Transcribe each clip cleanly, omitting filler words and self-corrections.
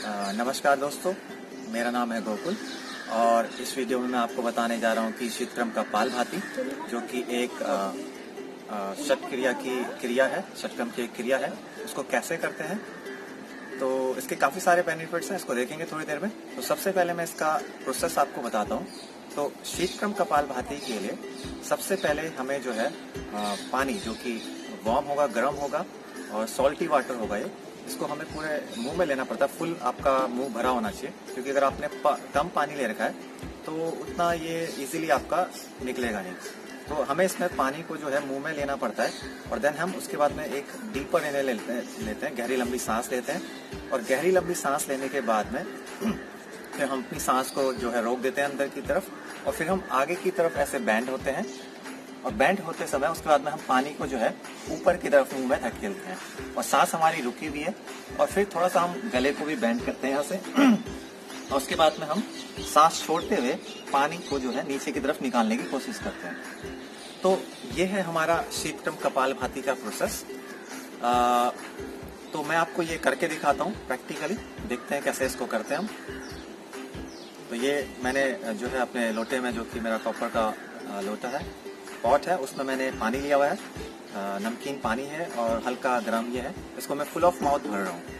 नमस्कार दोस्तों, मेरा नाम है गोकुल और इस वीडियो में मैं आपको बताने जा रहा हूँ कि शीतक्रम कपालभाति जो कि एक षटक्रिया की क्रिया है, षटक्रम की एक क्रिया है, उसको कैसे करते हैं। तो इसके काफ़ी सारे बेनिफिट्स हैं, इसको देखेंगे थोड़ी देर में। तो सबसे पहले मैं इसका प्रोसेस आपको बताता हूँ। तो शीतक्रम कपालभाति के लिए सबसे पहले हमें जो है पानी जो कि वार्म होगा, गर्म होगा और सॉल्टी वाटर होगा, ये इसको हमें पूरे मुंह में लेना पड़ता है। फुल आपका मुंह भरा होना चाहिए, क्योंकि अगर आपने कम पानी ले रखा है तो उतना ये इजीली आपका निकलेगा नहीं। तो हमें इसमें पानी को जो है मुंह में लेना पड़ता है और देन हम उसके बाद में एक डीपर इनहेल लेते हैं, गहरी लंबी सांस लेते हैं। और गहरी लंबी सांस लेने के बाद में फिर हम अपनी सांस को जो है रोक देते हैं अंदर की तरफ और फिर हम आगे की तरफ ऐसे बैंड होते हैं। और बैंड होते समय उसके बाद में हम पानी को जो है ऊपर की तरफ मुंह में धकेलते हैं और सांस हमारी रुकी हुई है। और फिर थोड़ा सा हम गले को भी बैंड करते हैं यहाँ से और उसके बाद में हम सांस छोड़ते हुए पानी को जो है नीचे की तरफ निकालने की कोशिश करते हैं। तो ये है हमारा शीतक्रम कपालभाति का प्रोसेस। तो मैं आपको ये करके दिखाता हूँ प्रैक्टिकली, देखते हैं कैसे इसको करते हैं हम। तो ये मैंने जो है अपने लोटे में, जो कि मेरा कॉपर का लोटा है, पॉट है, उसमें मैंने पानी लिया हुआ है, नमकीन पानी है और हल्का गर्म ये है। इसको मैं फुल ऑफ माउथ भर रहा हूँ।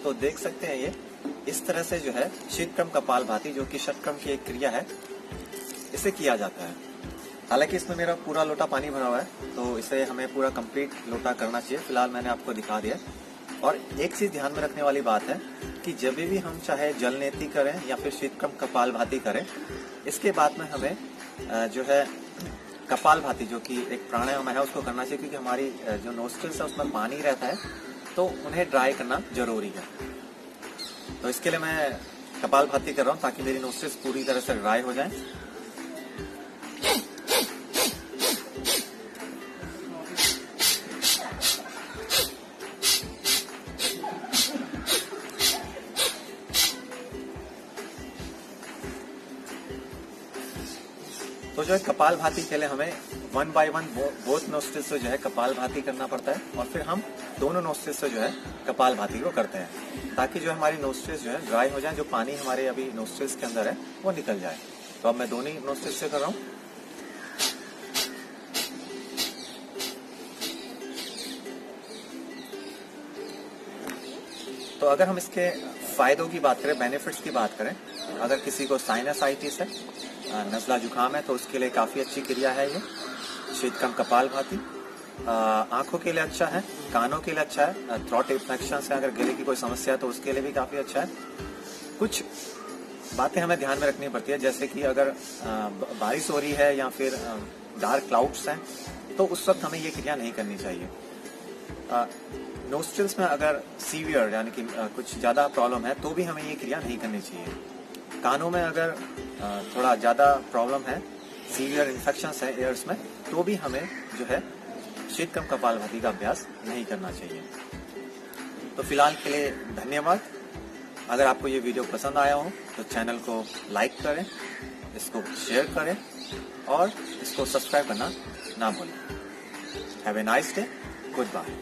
तो देख सकते हैं ये इस तरह से जो है शीतक्रम कपालभाति, जो कि षटक्रम की एक क्रिया है, इसे किया जाता है। हालांकि इसमें मेरा पूरा लोटा पानी भरा हुआ है, तो इसे हमें पूरा कंप्लीट लोटा करना चाहिए। फिलहाल मैंने आपको दिखा दिया। और एक चीज ध्यान में रखने वाली बात है कि जब भी हम चाहे जल नेति करें या फिर शीतक्रम कपालभाति करें, इसके बाद में हमें जो है कपालभाति, जो कि एक प्राणायाम है, उसको करना चाहिए, क्योंकि हमारी जो नोस्ट्रिल्स है उसमें पानी रहता है, तो उन्हें ड्राई करना जरूरी है। तो इसके लिए मैं कपालभाति कर रहा हूँ ताकि मेरी नोस्ट्रिल्स पूरी तरह से ड्राई हो जाएं। तो जो है कपालभाति के लिए हमें 1 by 1 बोथ नोस्ट्रिल्स से जो है कपालभाति करना पड़ता है और फिर हम दोनों नोस्ट्रिल्स से जो है कपालभाति को करते हैं, ताकि जो हमारी नोस्ट्रिल्स जो है ड्राई हो जाए, जो पानी हमारे अभी नोस्ट्रिल्स के अंदर है वो निकल जाए। तो अब मैं दोनों ही नोस्ट्रिल्स से कर रहा हूँ। तो अगर हम इसके फायदों की बात करें, बेनिफिट्स की बात करें, अगर किसी को साइनसाइटिस है, नज़ला जुकाम है, तो उसके लिए काफी अच्छी क्रिया है ये शीतक्रम कपालभाति। आंखों के लिए अच्छा है, कानों के लिए अच्छा है, थ्रोट इन्फेक्शन से अगर गले की कोई समस्या है तो उसके लिए भी काफी अच्छा है। कुछ बातें हमें ध्यान में रखनी पड़ती है, जैसे कि अगर बारिश हो रही है या फिर डार्क क्लाउड्स हैं, तो उस वक्त हमें ये क्रिया नहीं करनी चाहिए। नोस्ट्रिल्स में अगर सीवियर यानी कि कुछ ज्यादा प्रॉब्लम है तो भी हमें ये क्रिया नहीं करनी चाहिए। कानों में अगर थोड़ा ज्यादा प्रॉब्लम है, सीवियर इन्फेक्शंस है एयर्स में, तो भी हमें जो है शीतक्रम कपालभाति का अभ्यास नहीं करना चाहिए। तो फिलहाल के लिए धन्यवाद। अगर आपको ये वीडियो पसंद आया हो तो चैनल को लाइक करें, इसको शेयर करें और इसको सब्सक्राइब करना ना भूलें। Have a nice day, good bye.